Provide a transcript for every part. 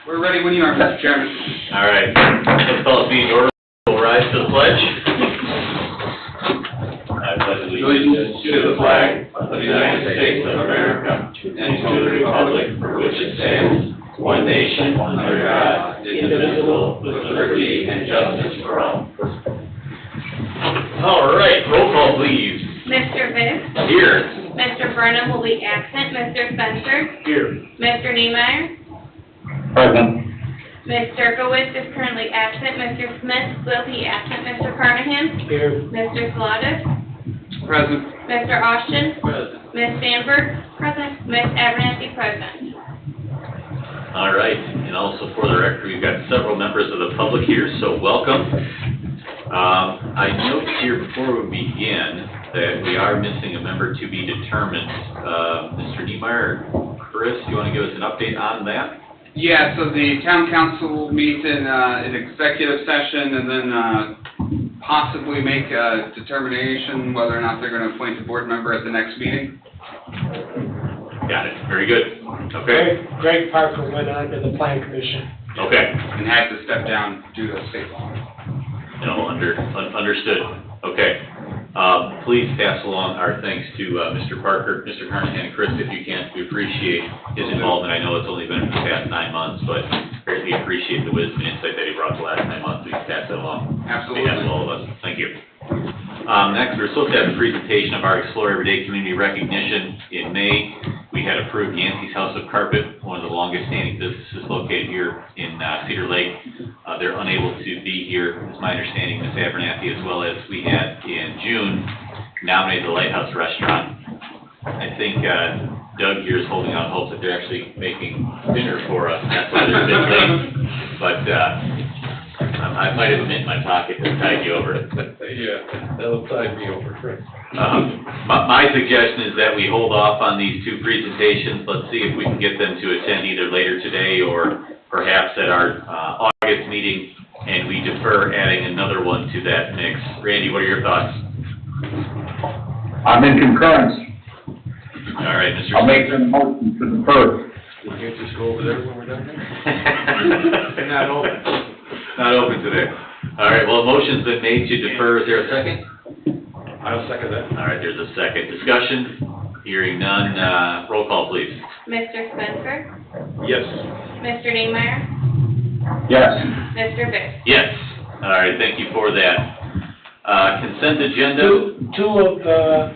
We're ready when you are, Mr. Chairman. All right. Let's call it meeting order. We'll rise to the pledge. I pledge allegiance to the flag of the United States of America and to the republic for which it stands, one nation, under God, indivisible, with liberty and justice for all. All right. Roll call, please. Mr. Vick. Here. Mr. Burnham will be absent. Mr. Spencer. Here. Mr. Niemeyer. Present. Ms. Derkowitz is currently absent. Mr. Smith will be absent. Mr. Carnahan. Here. Mr. Slaughter. Present. Mr. Austin. Present. Ms. Sandberg. Present. Ms. Abernathy present. All right. And also for the record, we've got several members of the public here, so welcome. I note here before we begin that we are missing a member to be determined. Mr. Niemeyer, Chris, do you want to give us an update on that? Yeah, so the town council will meet in an executive session and then possibly make a determination whether or not they're going to appoint a board member at the next meeting. Got it. Very good. Okay. Greg Parker went on to the Plan Commission. Okay. And had to step down due to state law. No, understood. Okay. Please pass along our thanks to Mr. Parker, Mr. Carnahan, and Chris, if you can. We appreciate his involvement. I know it's only been for the past 9 months, but greatly appreciate the wisdom and insight that he brought the last 9 months. We can pass that along. Absolutely. On behalf of all of us. Thank you. Next, we're supposed to have a presentation of our Explore Everyday Community Recognition in May. We had approved Yancey's House of Carpet, one of the longest standing businesses located here in Cedar Lake. They're unable to be here, is my understanding, Ms. Abernathy, as well as we had in June, nominated the Lighthouse Restaurant. I think Doug here is holding out hope that they're actually making dinner for us, and that's why they're a bit late. But I might have a mint in my pocket to tide you over. Yeah, that'll tide me over, Chris. My suggestion is that we hold off on these two presentations. Let's see if we can get them to attend either later today or perhaps at our August meeting, and we defer adding another one to that mix. Randy, what are your thoughts? I'm in concurrence. All right, Mr. I'll make the motion to defer. You can't just go over there when we're done? They're not open. Not open today. All right, well, a motion's been made to defer. Is there a second? I'll second that. All right, there's a second. Discussion? Hearing none. Roll call, please. Mr. Spencer. Yes. Mr. Niemeyer. Yes. Mr. Vick. Yes. All right, thank you for that. Consent agenda. Two of the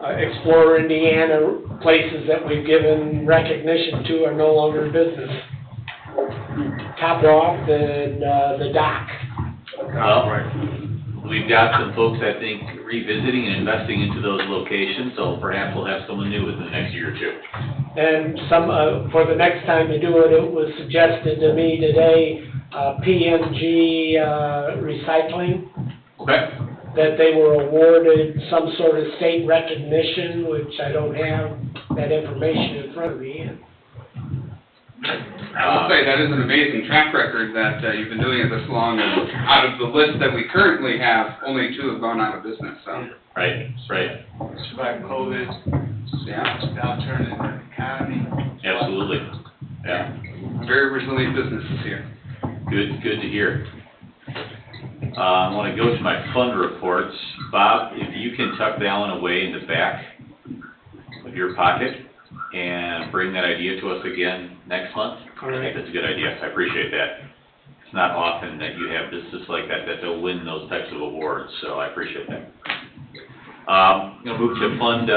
Explore Indiana places that we've given recognition to are no longer in business. Top Rock and the Dock. We've got some folks, I think, revisiting and investing into those locations, so perhaps we'll have someone new within the next year or two. And some, for the next time you do it, it was suggested to me today, PMG Recycling, Okay. that they were awarded some sort of state recognition, which I don't have that information in front of me. I will say that is an amazing track record that you've been doing it this long, and out of the list that we currently have, only 2 have gone out of business, so. Right. Survive COVID, Yeah, downturn in the economy. Absolutely. Yeah. very resilient businesses here. Good to hear. I want to go to my fund reports. Bob, if you can tuck that one away in the back of your pocket and bring that idea to us again next month. I think that's a good idea. I appreciate that. It's not often that you have businesses like that they'll win those types of awards, so I appreciate that. I'm going to move to fund,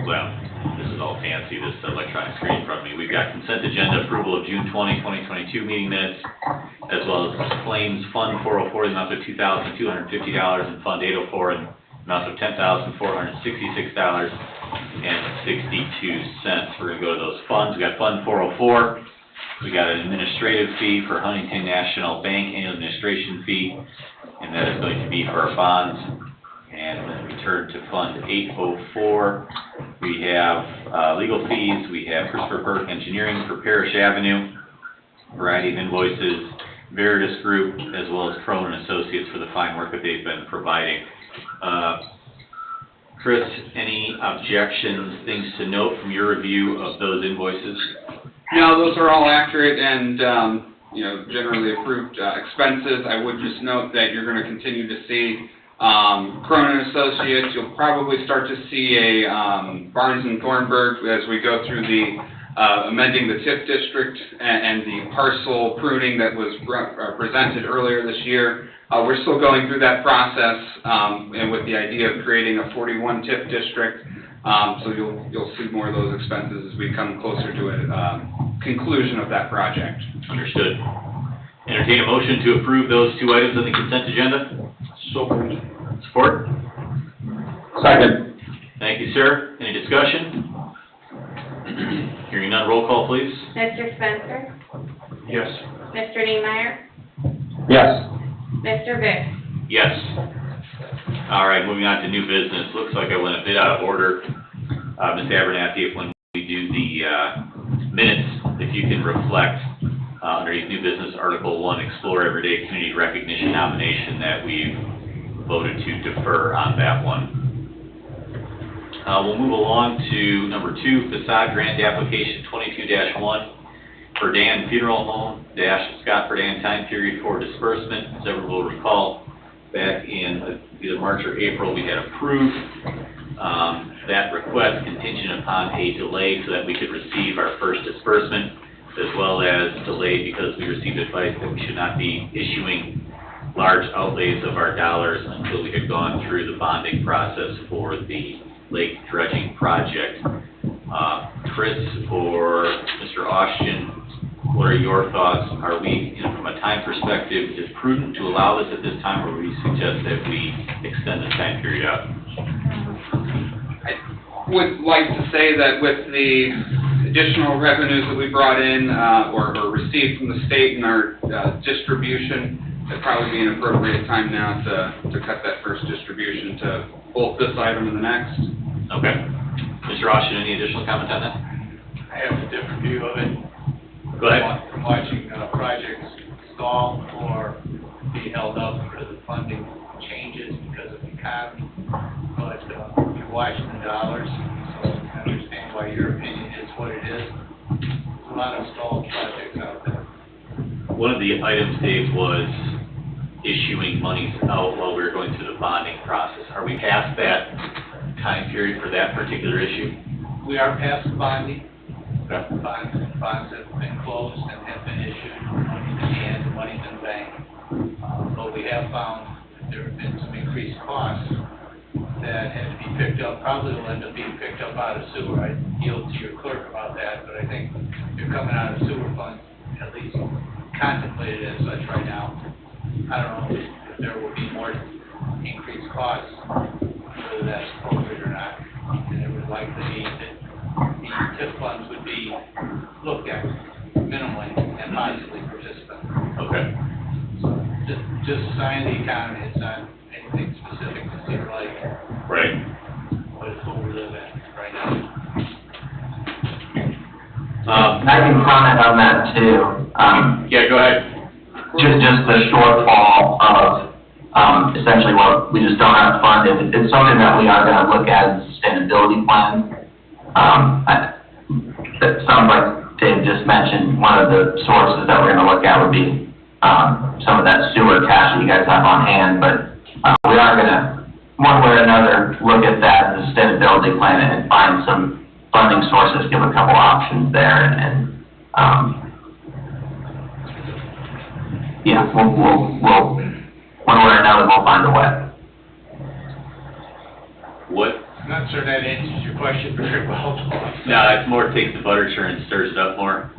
well, this is all fancy, this electronic screen in front of me. We've got consent agenda approval of June 20, 2022 meeting minutes, as well as claims fund 404 in the amount of $2,250 and fund 804 in the amount of $10,466.62. We're going to go to those funds. We got fund 404. We got an administrative fee for Huntington National Bank, annual administration fee, and that is going to be for our bonds. And then we turn to fund 804. We have legal fees. We have Christopher Burke Engineering for Parish Avenue, variety of invoices, Veritas Group, as well as Crone and Associates for the fine work that they've been providing. Chris, any objections, things to note from your review of those invoices? No, those are all accurate and, generally approved expenses. I would just note that you're going to continue to see Cronin Associates. You'll probably start to see a Barnes and Thornburg as we go through the amending the TIF district and the parcel pruning that was presented earlier this year. We're still going through that process and with the idea of creating a 41 TIF district. So you'll see more of those expenses as we come closer to a conclusion of that project. Understood. Entertain a motion to approve those two items on the consent agenda. So moved. Support? Second. Thank you, sir. Any discussion? Hearing none, roll call, please. Mr. Spencer? Yes. Mr. Niemeyer? Yes. Mr. Vick? Yes. All right, moving on to new business. Looks like I went a bit out of order. Ms. Abernathy, if when we do the minutes, if you can reflect underneath new business, Article 1, Explore Everyday Community Recognition nomination that we've voted to defer on that one. We'll move along to number 2, facade grant application 22-1 for Dan Funeral Home - Scott Verdan time period for disbursement. As everyone will recall, back in either March or April, we had approved that request contingent upon a delay so that we could receive our first disbursement, as well as delay because we received advice that we should not be issuing large outlays of our dollars until we had gone through the bonding process for the lake dredging project. Chris or Mr. Austin, what are your thoughts? Are we, from a time perspective, is it prudent to allow this at this time, or we suggest that we extend the time period out? I would like to say that with the additional revenues that we brought in or received from the state and our distribution, it'd probably be an appropriate time now to cut that first distribution to both this item and the next. Okay. Mr. Austin, any additional comment on that? I have a different view of it. Go ahead. From watching projects stall or be held up because of funding changes because of the economy. But you're watching the dollars, so I understand why your opinion is what it is. There's a lot of stalled projects out there. One of the items, Dave, was issuing monies out while we were going through the bonding process. Are we past that time period for that particular issue? We are past the bonding. Okay. Bonds have been closed and have been issued, money's in hand, money's in the bank. But we have found that there have been some increased costs that had to be picked up, probably will end up being picked up out of sewer. I yield to your clerk about that, but I think they're coming out of sewer funds, at least contemplated as such right now. I don't know if there will be more increased costs, whether that's appropriate or not. And it would likely be that the TIF funds would be looked at minimally and possibly participant. Okay. So just a sign of the economy. It's not anything specific to Cedar Lake, Right. but it's what we live in right now. I can comment on that too. Yeah, go ahead. Just the shortfall of, essentially what we just don't have funded. It's something that we are gonna look at as a sustainability plan. It sounds like Dave just mentioned one of the sources that we're gonna look at would be, some of that sewer cash that you guys have on hand, but, we are gonna, one way or another, look at that as a sustainability plan and find some funding sources, give a couple options there, and yeah, we'll, one way or another, we'll find a way. What? I'm not sure that answers your question very well. No, it's more takes the butter churn and stirs it up more.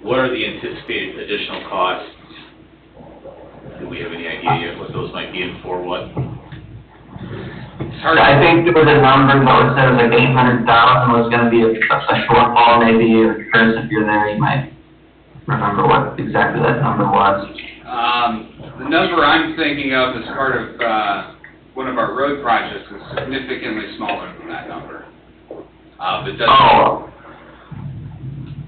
What are the anticipated additional costs? Do we have any idea yet what those might be and for what? It's hard I think there was a number, though, it said it was like 800,000 was gonna be a shortfall, maybe, or Chris, if you're there, you might remember what exactly that number was. The number I'm thinking of as part of one of our road projects is significantly smaller than that number. It doesn't. Oh.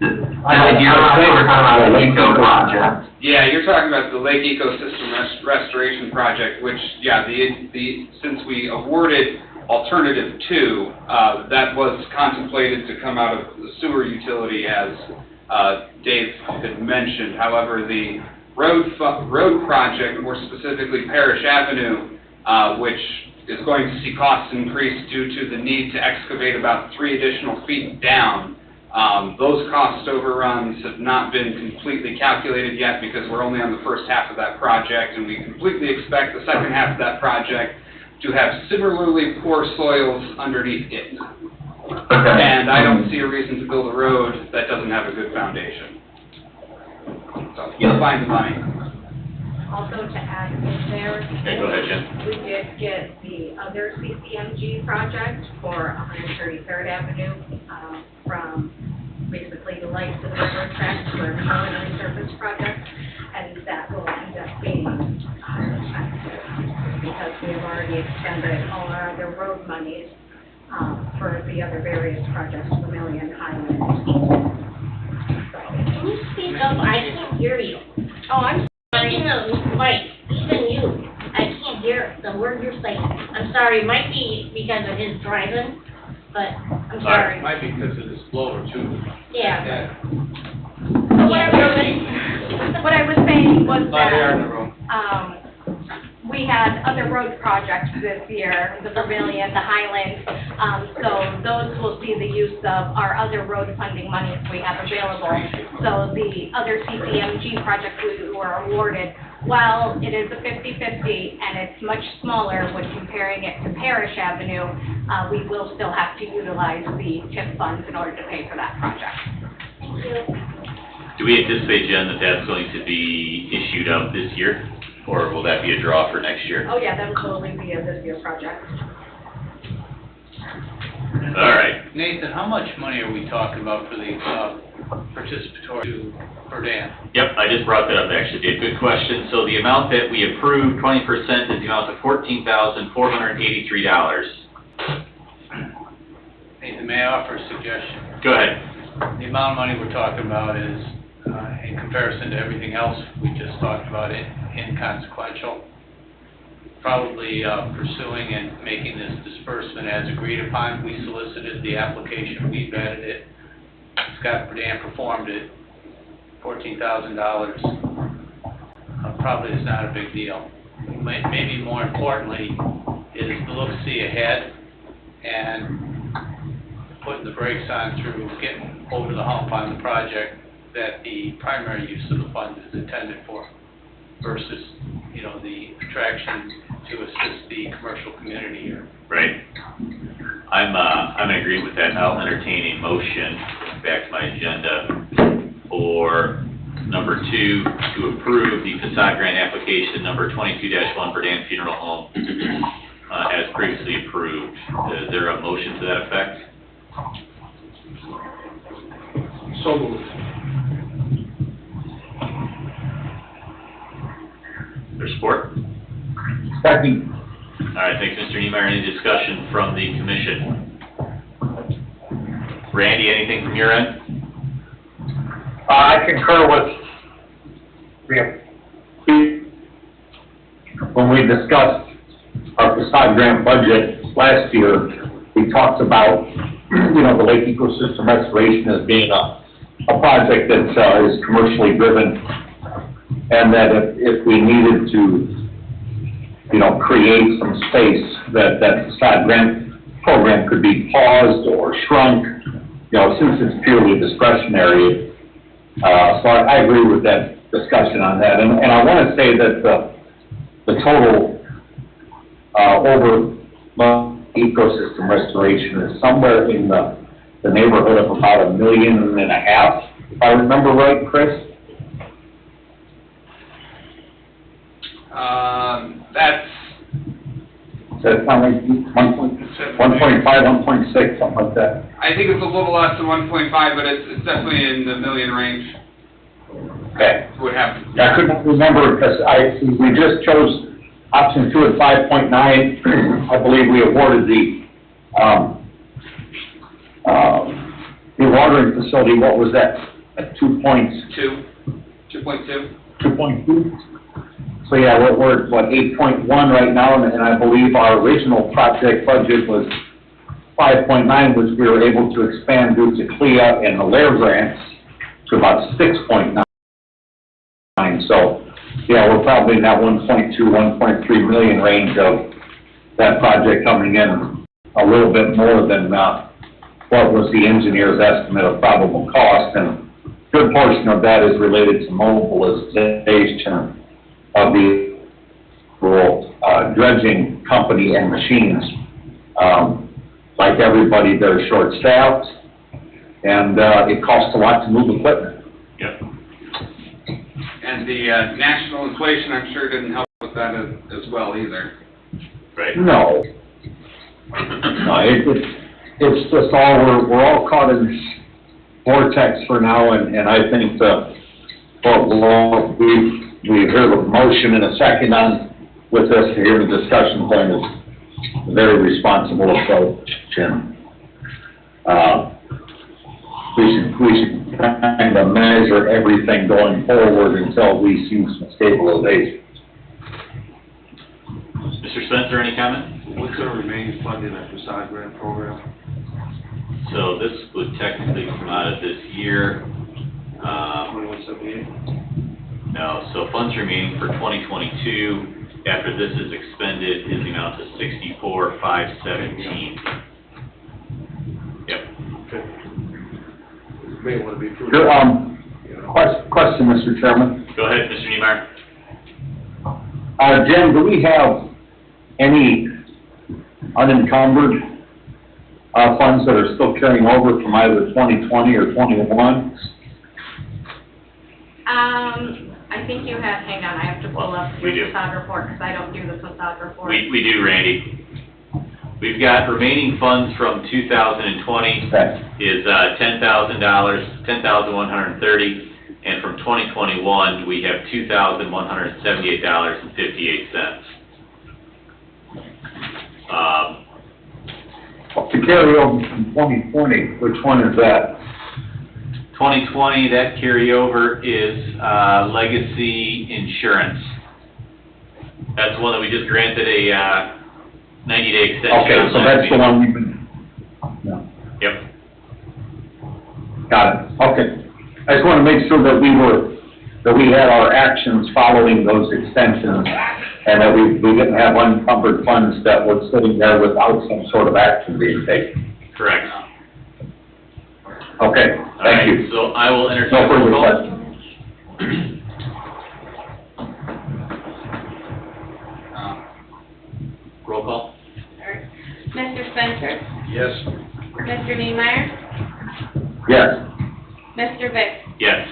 You're talking about the Eco project. Yeah, you're talking about the lake ecosystem restoration project, which, yeah, since we awarded alternative 2, that was contemplated to come out of the sewer utility, as Dave had mentioned. However, the road project, more specifically Parish Avenue, which is going to see costs increase due to the need to excavate about 3 additional feet down. Those cost overruns have not been completely calculated yet because we're only on the first half of that project, and we completely expect the second half of that project to have similarly poor soils underneath it. And I don't see a reason to build a road that doesn't have a good foundation. So you'll find the money. Also to add in there. Okay, go ahead, Jen. We did get the other CCMG project for 133rd Avenue, from basically the lights to the railroad tracks for the resurface project, and that will end up being expensive because we have already expended all our other road monies for the other various projects, Vermillion, Highland. Can you speak up? I can't hear you. Oh, I'm Speaking of Mike, even you, I can't hear the word you're saying. I'm sorry, it might be because of his driving, but I'm sorry. It might be because of this blower too. Yeah. So what I was saying was Not air in the that, room. we had other road projects this year, the Vermillion, the Highlands, so those will see the use of our other road funding monies we have available. So the other CCMG project we were awarded, while it is a 50-50 and it's much smaller when comparing it to Parish Avenue, we will still have to utilize the TIF funds in order to pay for that project. Thank you. Do we anticipate, Jen, that that's going to be issued out this year? Or will that be a draw for next year? Oh, yeah, that will totally be a this year project. All right. Nathan, how much money are we talking about for the participatory per dam? Yep, I just brought that up, actually, Dave. Good question. So the amount that we approved, 20%, is the amount of $14,483. Nathan, may I offer a suggestion? Go ahead. The amount of money we're talking about is, in comparison to everything else we just talked about, inconsequential. Probably pursuing and making this disbursement as agreed upon. We solicited the application, we vetted it. Scott Burdan performed it. $14,000 probably is not a big deal. Maybe more importantly is the look-see ahead and putting the brakes on through getting over the hump on the project that the primary use of the fund is intended for versus, the attraction to assist the commercial community here. Right. I'm in agreement with that. I'll entertain a motion, back to my agenda, for number 2, to approve the facade grant application number 22-1 for Dan Funeral Home, as previously approved. Is there a motion to that effect? So moved. There's support? Second. All right, thanks, Mr. Niemeyer. Any discussion from the commission? Randy, anything from your end? I concur with, when we discussed our facade grant budget last year, we talked about, the lake ecosystem restoration as being a project that is commercially driven, and that if we needed to, create some space, that facade grant program could be paused or shrunk, since it's purely discretionary. So I agree with that discussion on that. And I want to say that the total over ecosystem restoration is somewhere in the neighborhood of about $1.5 million, if I remember right, Chris? That's, Does that sound like 1.5, 1.6, something like that? I think it's a little less than 1.5, but it's definitely in the million range. Okay. Would have. I couldn't remember because we just chose option 2 at 5.9. I believe we awarded the watering facility, what was that, at 2.2? 2.2. 2.2? So yeah, we're at, what, 8.1 right now, and I believe our original project budget was 5.9, which we were able to expand due to CLIA and the LAIR grants to about 6.9. So, yeah, we're probably in that 1.2, 1.3 million range of that project coming in a little bit more than what was the engineer's estimate of probable cost, and a good portion of that is related to mobilization of the dredging company and machines. Like everybody, they're short-staffed, and it costs a lot to move equipment. Yep. And the national inflation, I'm sure, didn't help with that as well either. Right. No. No, it's just all, we're all caught in this vortex for now, and I think we heard a motion in a second on with this, here the discussion point is a very responsible approach, Jim. We should kind of measure everything going forward until we see some stabilization. Mr. Spencer, any comment? What's our remaining funding in that facade grant program? So this would technically come out of this year. 2178? No, so funds remaining for 2022, after this is expended, is the amount of 64,517. Yep. Okay. May want to be approved. Question, Mr. Chairman. Go ahead, Mr. Niemeyer. Jim, do we have any unencumbered funds that are still carrying over from either 2020 or 21? I think you have, hang on, I have to pull up We do. your facade report, because I don't do the facade report. We do, Randy. We've got remaining funds from 2020 Okay. is $10,000, $10,130, and from 2021, we have $2,178.58. To carry over from 2020, which one is that? 2020, that carryover is legacy insurance. That's the one that we just granted a 90-day extension. Okay, on so last that's the meeting. one we've been, no, Yep. got it, okay. I just want to make sure that we had our actions following those extensions, and that we didn't have unencumbered funds that were sitting there without some sort of action being taken. Correct. Okay, All thank right, you. so I will entertain No a further roll call. questions. Roll call. Mr. Spencer? Yes. Mr. Niemeyer? Yes. Mr. Vick? Yes.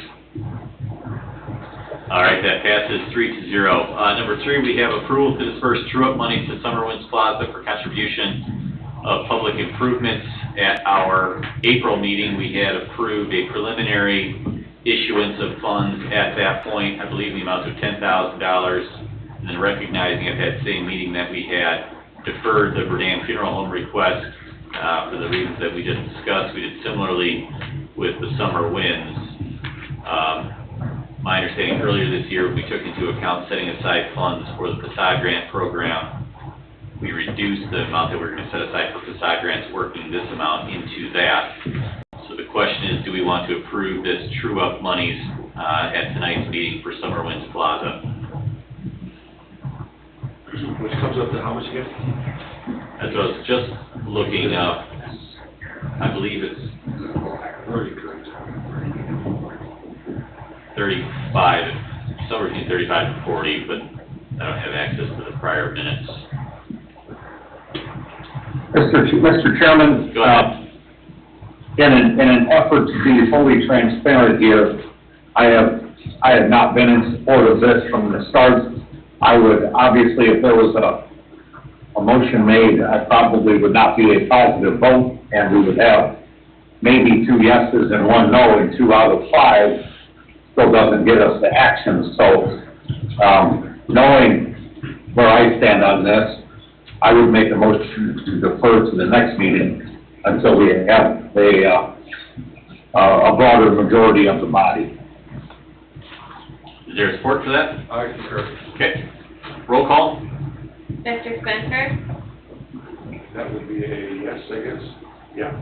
All right, that passes 3-0. Number 3, we have approval to disperse true-up monies to Summer Winds Plaza for contribution of public improvements. At our April meeting, we had approved a preliminary issuance of funds at that point, I believe in the amount of $10,000, and then recognizing at that same meeting that we had deferred the Verdun Funeral Home request for the reasons that we just discussed. We did similarly with the Summer Winds. My understanding earlier this year, we took into account setting aside funds for the facade grant program. We reduced the amount that we're going to set aside for facade grants, working this amount into that. So the question is, do we want to approve this true-up monies at tonight's meeting for Summer Winds Plaza? Which comes up to how much again? As I was just looking up, I believe it's Already correct. 35, somewhere between 35 and 40, but I don't have access to the prior minutes. Mr. Chairman. Go ahead. In an effort to be fully transparent here, I have not been in support of this from the start. I would, obviously, if there was a motion made, I probably would not be a positive vote, and we would have maybe 2 yeses and 1 no, and 2 out of 5 still doesn't get us to action. So, knowing where I stand on this, I would make a motion to defer to the next meeting until we have a broader majority of the body. Is there support for that? I concur. Okay. Roll call? Mr. Spencer? That would be a yes, I guess. Yeah.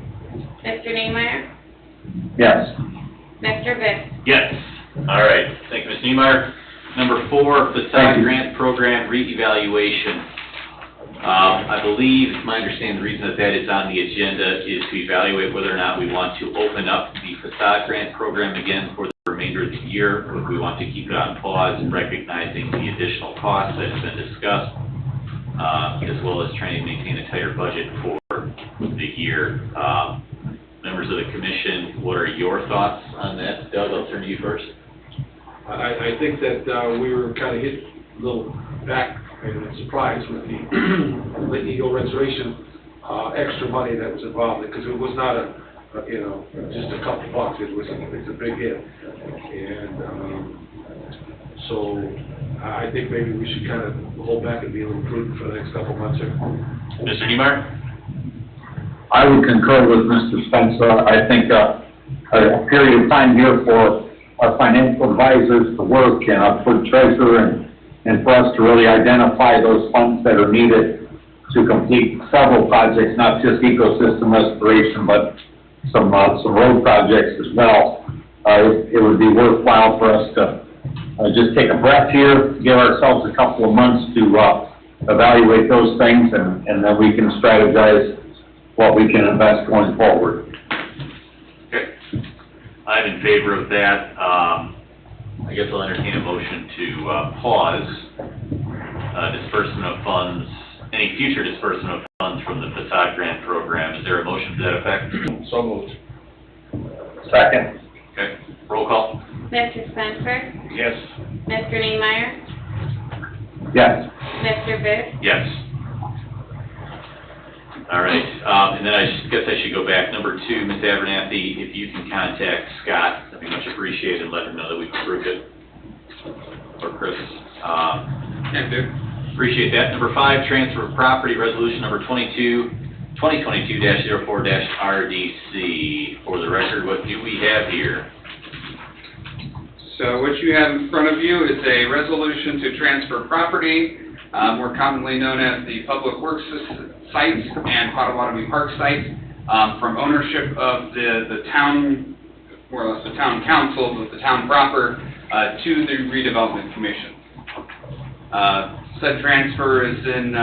Mr. Niemeyer? Yes. Mr. Vick? Yes. All right. Thank you, Ms. Niemeyer. Number 4, Thank facade you. grant program reevaluation. I believe, it's my understanding, the reason that that is on the agenda is to evaluate whether or not we want to open up the facade grant program again for the remainder of the year, or if we want to keep it on pause, recognizing the additional costs that have been discussed, as well as trying to maintain a tighter budget for the year. Members of the commission, what are your thoughts on that? Doug, I'll turn to you first. I think that, we were kind of hit a little back and surprised with the Lake Eagle restoration, extra money that was involved, because it was not just a couple bucks, it's a big hit. And, so I think maybe we should kind of hold back and be a little prudent for the next couple months here. Mr. Niemeyer? I would concur with Mr. Spencer. I think a period of time here for our financial advisors to work and our clerk treasurer and for us to really identify those funds that are needed to complete several projects, not just ecosystem restoration, but some road projects as well. It would be worthwhile for us to just take a breath here, give ourselves a couple of months to evaluate those things, and then we can strategize what we can invest going forward. Okay. I'm in favor of that. I guess I'll entertain a motion to pause disbursement of funds, any future disbursement of funds from the facade grant program. Is there a motion to that effect? So moved. Second. Okay. Roll call? Mr. Spencer? Yes. Mr. Niemeyer? Yes. Mr. Vick? Yes. All right, and then I guess I should go back. Number 2, Ms. Abernathy, if you can contact Scott, that'd be much appreciated, and let him know that we've approved it. Or Chris. Can do. Appreciate that. Number 5, transfer of property, resolution number 2022-04-RDC. For the record, what do we have here? So what you have in front of you is a resolution to transfer property, more commonly known as the Public Works site and Potawatomi Park site, from ownership of the town, more or less the town council, of the town proper, to the Redevelopment Commission. Said transfer is in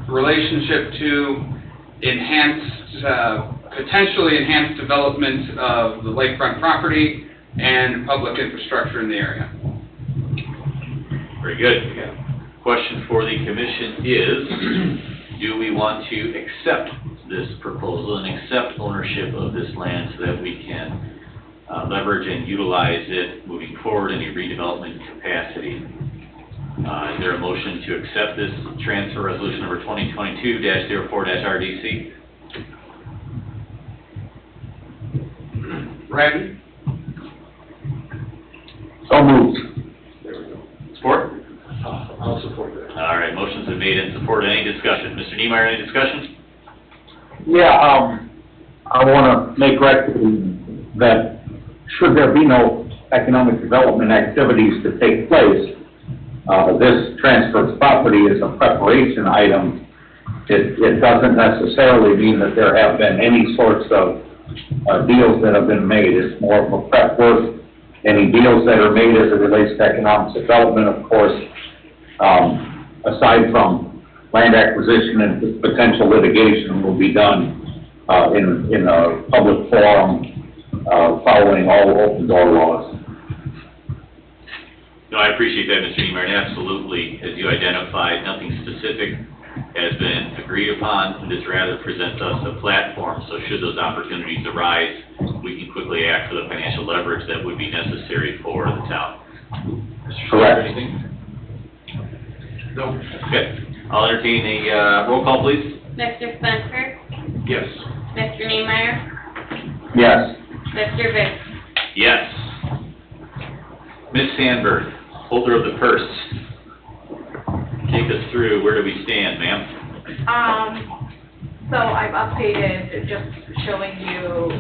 relationship to potentially enhanced development of the lakefront property and public infrastructure in the area. Very good. Question for the commission is, do we want to accept this proposal and accept ownership of this land so that we can leverage and utilize it moving forward in a redevelopment capacity? Is there a motion to accept this transfer resolution number 2022-04-RDC? Randy? So moved. There we go. Support? I'll support that. All right, motion's been made and supported. Any discussion? Mr. Niemeyer, any discussion? Yeah, I want to make record that should there be no economic development activities to take place, this transfer of property is a preparation item. It doesn't necessarily mean that there have been any sorts of deals that have been made. It's more of a prep work. Any deals that are made as it relates to economic development, of course, aside from land acquisition and potential litigation, will be done in a public forum, following all open door laws. No, I appreciate that, Mr. Niemeyer, and absolutely, as you identified, nothing specific has been agreed upon. This rather presents us a platform, so should those opportunities arise, we can quickly act for the financial leverage that would be necessary for the town. Mr. Correct. Anything? No. Okay, I'll entertain a roll call, please. Mr. Spencer? Yes. Mr. Niemeyer? Yes. Mr. Vick? Yes. Ms. Sandberg, holder of the purse, take us through, where do we stand, ma'am? So I've updated, just showing you,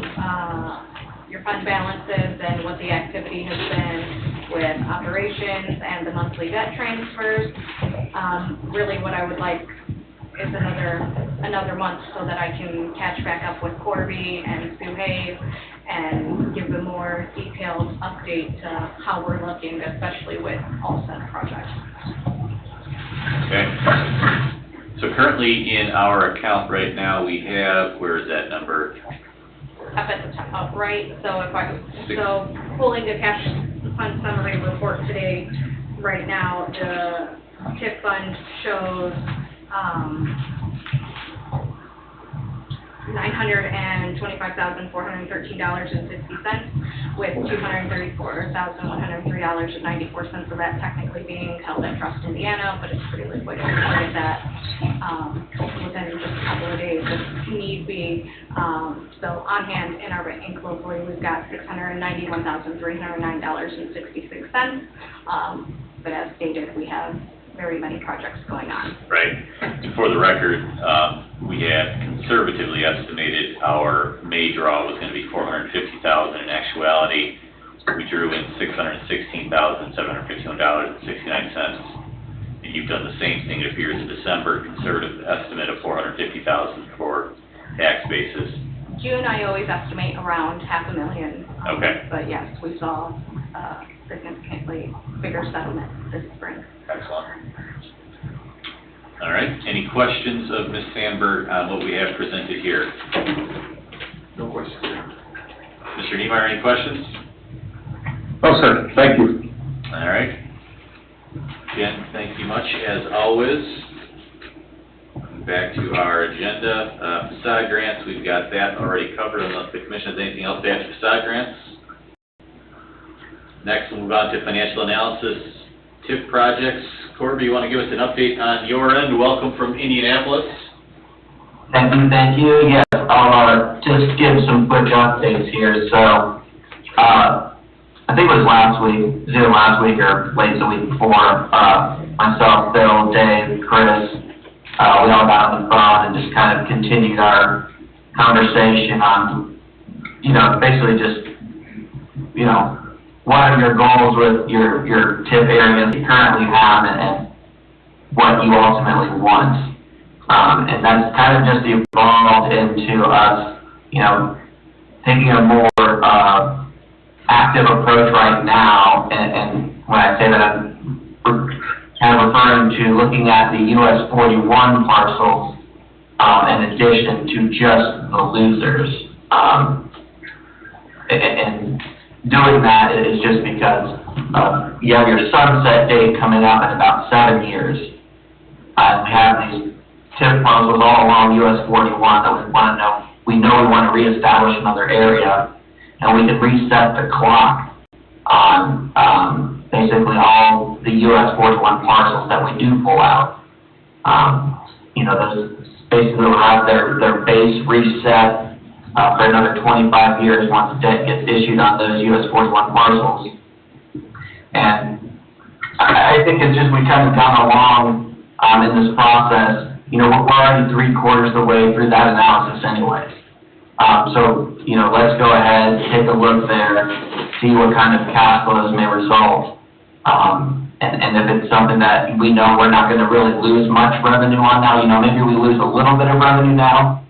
your fund balances and what the activity has been with operations and the monthly debt transfers. Really what I would like is another month so that I can catch back up with Corby and Sue Hayes and give a more detailed update to how we're looking, especially with all set projects. Okay. So currently in our account right now, we have, where is that number? Up at the top, right, so pulling the cash fund summary report today, right now, the TIF fund shows, $925,413.60, with $234,103.94 of that technically being held at Trust Indiana, but it's pretty liquid, and we can get that, within just a couple of days if need be. So on hand in our bank locally, we've got $691,309.66. But as stated, we have very many projects going on. Right. And for the record, we had conservatively estimated our May draw was going to be $450,000. In actuality, we drew in $616,751.69. And you've done the same thing, it appears, in December, conservative estimate of $450,000 for tax basis. June, I always estimate around $500,000. Okay. But yes, we saw significantly bigger settlement this spring. Excellent. All right. Any questions of Ms. Sandberg on what we have presented here? No questions. Mr. Niemeyer, any questions? No, sir, thank you. All right. Jen, thank you much, as always. Back to our agenda, facade grants, we've got that already covered, unless the commission has anything else to add to facade grants. Next, we'll move on to financial analysis, TIF projects. Corby, you want to give us an update on your end? Welcome from Indianapolis. Thank you. Yes, I'll just give some quick updates here. So, I think it was either last week or late the week before, myself, Bill, Dave, Chris, we all got on the phone and just kind of continued our conversation on, basically just, what are your goals with your TIF areas you currently have and what you ultimately want. And that's kind of just evolved into us, taking a more active approach right now. And when I say that, I'm kind of referring to looking at the US 41 parcels in addition to just the losers. And doing that is just because you have your sunset date coming up in about 7 years. We have these TIF parcels all along US 41 that we know we want to reestablish another area, and we can reset the clock on basically all the US 41 parcels that we do pull out. Those basically will have their base reset for another 25 years once debt gets issued on those US 41 parcels. And I think it's just we kind of gone along in this process. We're already 3/4 of the way through that analysis anyways. So, let's go ahead, take a look there, see what kind of cash flows may result. And if it's something that we know we're not going to really lose much revenue on now, maybe we lose a little bit of revenue now,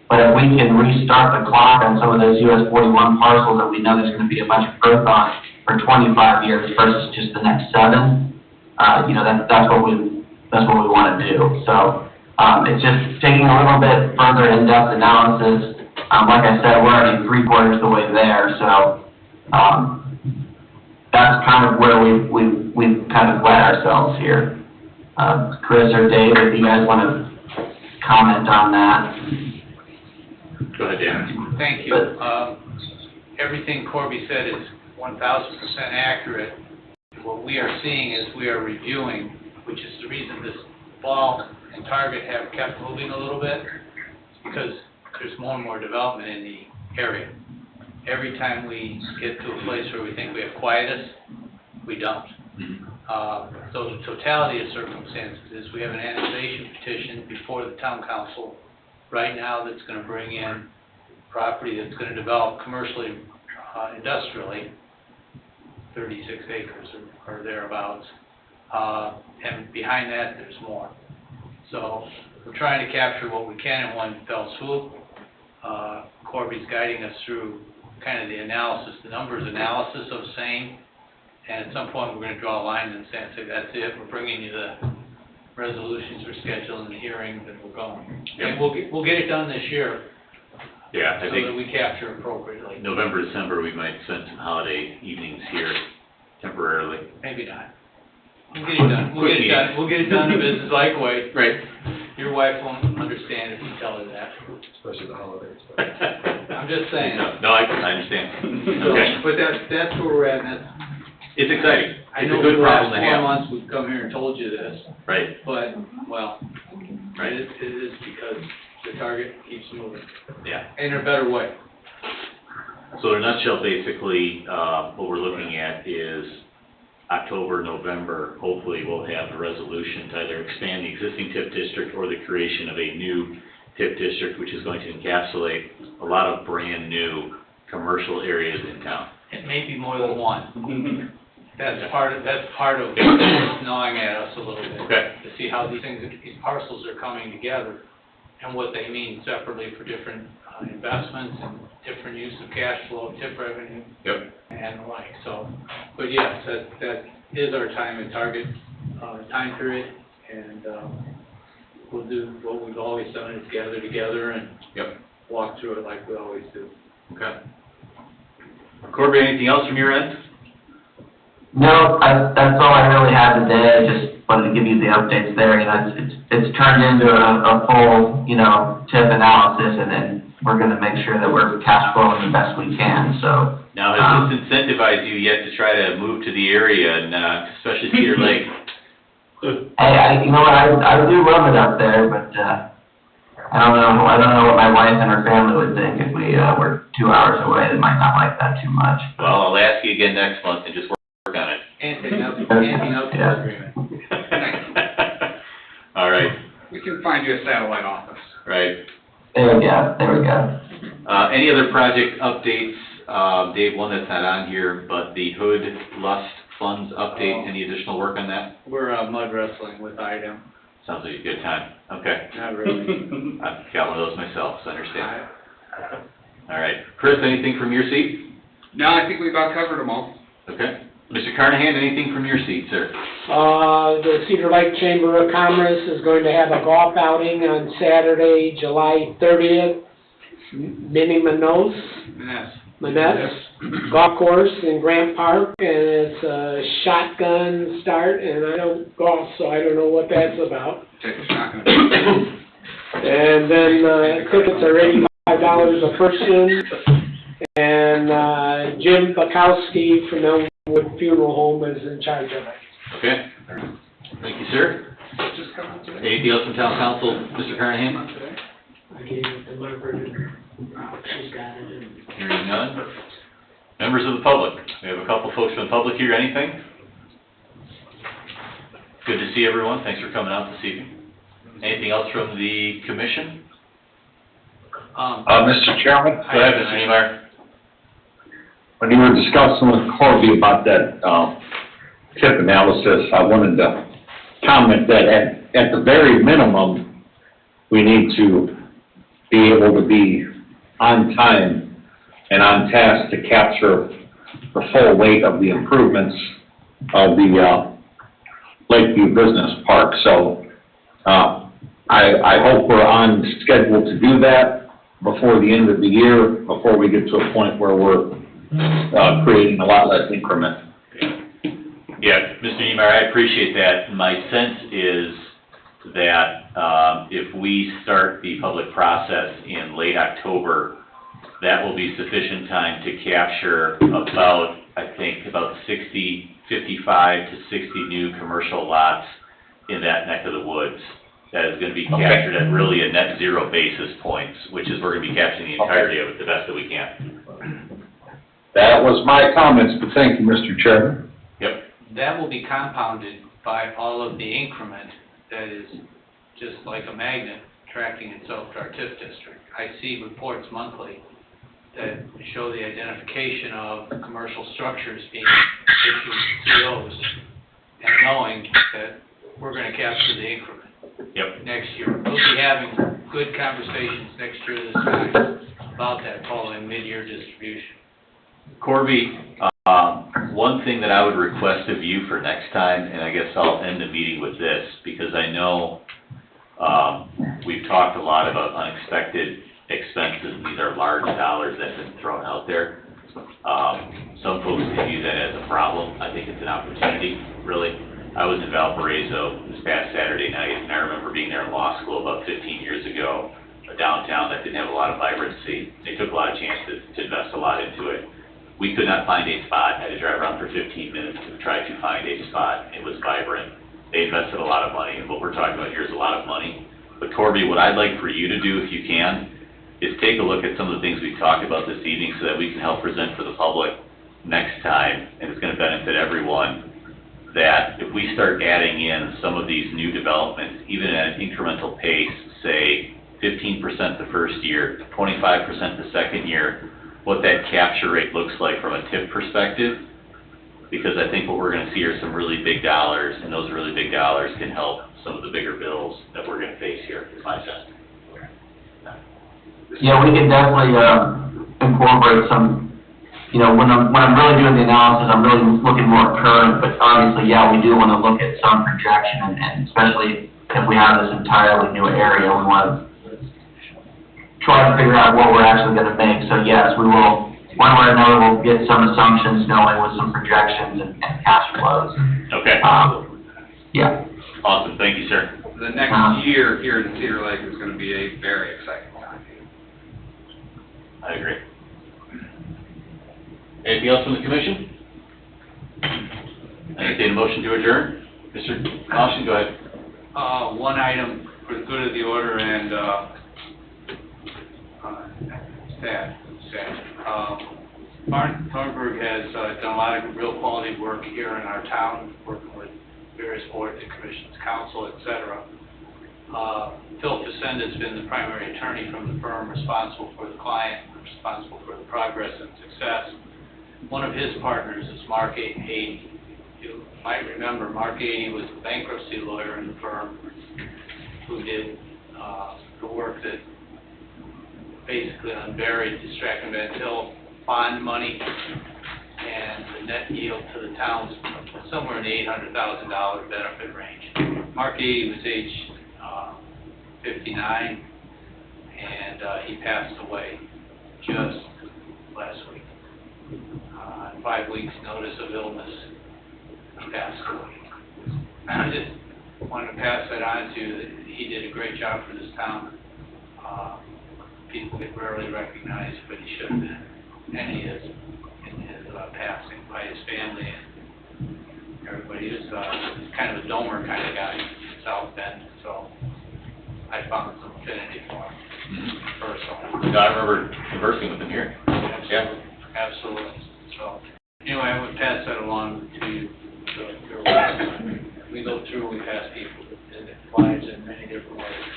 but if we can restart the clock on some of those US 41 parcels that we know there's going to be a bunch of growth on for 25 years versus just the next 7, that's what we want to do. So, it's just taking a little bit further in-depth analysis. Like I said, we're already 3/4 of the way there, so that's kind of where we've kind of led ourselves here. Chris or Dave, if you guys want to comment on that. Go ahead, Dan. Thank you. Everything Corby said is 1,000% accurate. What we are seeing is we are reviewing, which is the reason this fall and Target have kept moving a little bit, because there's more and more development in the area. Every time we get to a place where we think we have quietus, we don't. So the totality of circumstances is we have an annexation petition before the town council right now that's going to bring in property that's going to develop commercially, industrially. 36 acres or thereabouts. And behind that, there's more. So we're trying to capture what we can in one fell swoop. Corby's guiding us through kind of the analysis, the numbers analysis of same. And at some point, we're going to draw a line in the sand and say, that's it, we're bringing you the resolutions, we're scheduling the hearings, and we're going. Yep. And we'll get it done this year. Yeah, I So think that we capture appropriately. November, December, we might spend some holiday evenings here temporarily. Maybe not. We'll get it done. We'll get it done. We'll get it done in a business-like way. Right. Your wife won't understand if you tell her that. Especially the holidays. I'm just saying. No, I understand. Okay. But that's where we're at, and that's, It's exciting. I It's know a for good the last problem to 4 have. months, we've come here and told you this, Right, but, well, right, it is because the target keeps moving yeah. in a better way. So in a nutshell, basically, what we're looking at is October, November, hopefully we'll have a resolution to either expand the existing TIF district or the creation of a new TIF district, which is going to encapsulate a lot of brand-new commercial areas in town. It may be more than one. That's part of what's gnawing at us a little bit. Okay. To see how these parcels are coming together and what they mean separately for different investments and different use of cash flow, TIF revenue, Yep. and the like. So, but yes, that is our time and target, time period, and, we'll do what we've always done, is gather together and Yep. walk through it like we always do. Okay. Corby, anything else from your end? No, that's all I really had today. I just wanted to give you the updates there. You know, it's turned into a full, you know, TIF analysis, and then we're gonna make sure that we're cash flowing the best we can, so. Now, has this incentivized you yet to try to move to the area, and especially Cedar Lake? Hey, you know what, I do love it up there, but, I don't know what my wife and her family would think if we, were 2 hours away. They might not like that too much. Well, I'll ask you again next month and just work on it. Yeah. Agreement. All right, We can find you a satellite office. right. There we go. Any other project updates? Dave, one that's not on here, but the Hood Lust Funds update, any additional work on that? We're mud wrestling with IDEM. Sounds like a good time. Okay. Not really. I've got one of those myself, so I understand. All right. Chris, anything from your seat? No, I think we about covered them all. Okay. Mr. Carnahan, anything from your seat, sir? The Cedar Lake Chamber of Commerce is going to have a golf outing on Saturday, July 30th. Minnie Maness Golf Course in Grant Park, and it's a shotgun start, and I don't golf, so I don't know what that's about. Take a shotgun. And then, tickets are $85 a person, and, Jim Bukowski from Elmwood Funeral Home is in charge of it. Okay. Thank you, sir. Just covered today. Anything else from town council, Mr. Carnahan? I gave it to Margaret, and she's got it. Hearing none. Members of the public, we have a couple folks from the public here, anything? Good to see everyone, thanks for coming out this evening. Anything else from the commission? Mr. Chairman? Go ahead, Mr. Niemeyer. When you were discussing with Corby about that, TIF analysis, I wanted to comment that at the very minimum, we need to be able to be on time and on task to capture the full weight of the improvements of the, Lakeview Business Park. So, I hope we're on schedule to do that before the end of the year, before we get to a point where we're, creating a lot less increment. Yeah, Mr. Niemeyer, I appreciate that. My sense is that if we start the public process in late October, that will be sufficient time to capture about, I think, about 55 to 60 new commercial lots in that neck of the woods. That is going to be captured at really a net zero basis points, which is we're going to be capturing the entirety of it the best that we can. That was my comments, but thank you, Mr. Chairman. Yep. That will be compounded by all of the increment that is just like a magnet attracting itself to our TIF district. I see reports monthly that show the identification of commercial structures being issuing COs and knowing that we're gonna capture the increment Yep. next year. We'll be having good conversations next year this time about that following mid-year distribution. Corby, one thing that I would request of you for next time, and I guess I'll end the meeting with this, because I know, we've talked a lot about unexpected expenses, and these are large dollars that have been thrown out there. Some folks can view that as a problem. I think it's an opportunity, really. I was in Valparaiso this past Saturday night, and I remember being there in law school about 15 years ago, a downtown that didn't have a lot of vibrancy. They took a lot of chances to invest a lot into it. We could not find a spot. I had to drive around for 15 minutes to try to find a spot. It was vibrant. They invested a lot of money, and what we're talking about here is a lot of money. But Corby, what I'd like for you to do, if you can, is take a look at some of the things we've talked about this evening so that we can help present for the public next time, and it's gonna benefit everyone, that if we start adding in some of these new developments, even at an incremental pace, say 15% the first year, 25% the second year, what that capture rate looks like from a tip perspective, because I think what we're gonna see are some really big dollars, and those really big dollars can help some of the bigger bills that we're gonna face here, is my sense. Yeah, we can definitely, incorporate some, you know, when I'm really doing the analysis, I'm really looking more current, but obviously, yeah, we do wanna look at some projection, and especially if we have this entirely new area, we wanna try to figure out what we're actually gonna make. So yes, we will, one way or another, we'll get some assumptions, knowing with some projections and cash flows. Okay. Yeah. Awesome, thank you, sir. The next year here in Cedar Lake is gonna be a very exciting time. I agree. Anything else from the commission? Entertain a motion to adjourn? Mr. Caution, go ahead. One item for the good of the order and, Thornburg has done a lot of real quality work here in our town, working with various boards and commissions, council, et cetera. Phil Facenda's been the primary attorney from the firm responsible for the client, responsible for the progress and success. One of his partners is Mark Ady. You might remember Mark Ady was the bankruptcy lawyer in the firm who did the work that basically unburied the Strachan Van Til bond money, and the net yield to the town was somewhere in the $800,000 benefit range. Mark Ady was age 59, and he passed away just last week. 5 weeks notice of illness, he passed away. I just wanted to pass that on to you, that he did a great job for this town. People get rarely recognized, but he should have been, and he is, in his passing by his family and everybody. He was kind of a domer kind of guy in South Bend, so I found some affinity for him personally. I remember conversing with him here. Yeah. Absolutely. So, anyway, I would pass that along to you. We go through, we pass people in their lives in many different ways.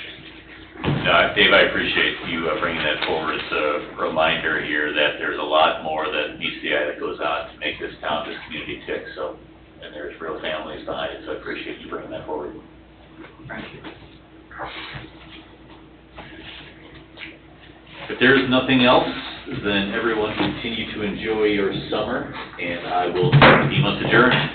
Dave, I appreciate you bringing that forward. It's a reminder here that there's a lot more that meets the eye that goes on to make this town, this community tick. So, and there's real families behind it. So I appreciate you bringing that forward. Thank you. If there's nothing else, then everyone continue to enjoy your summer, and I will deem us adjourned.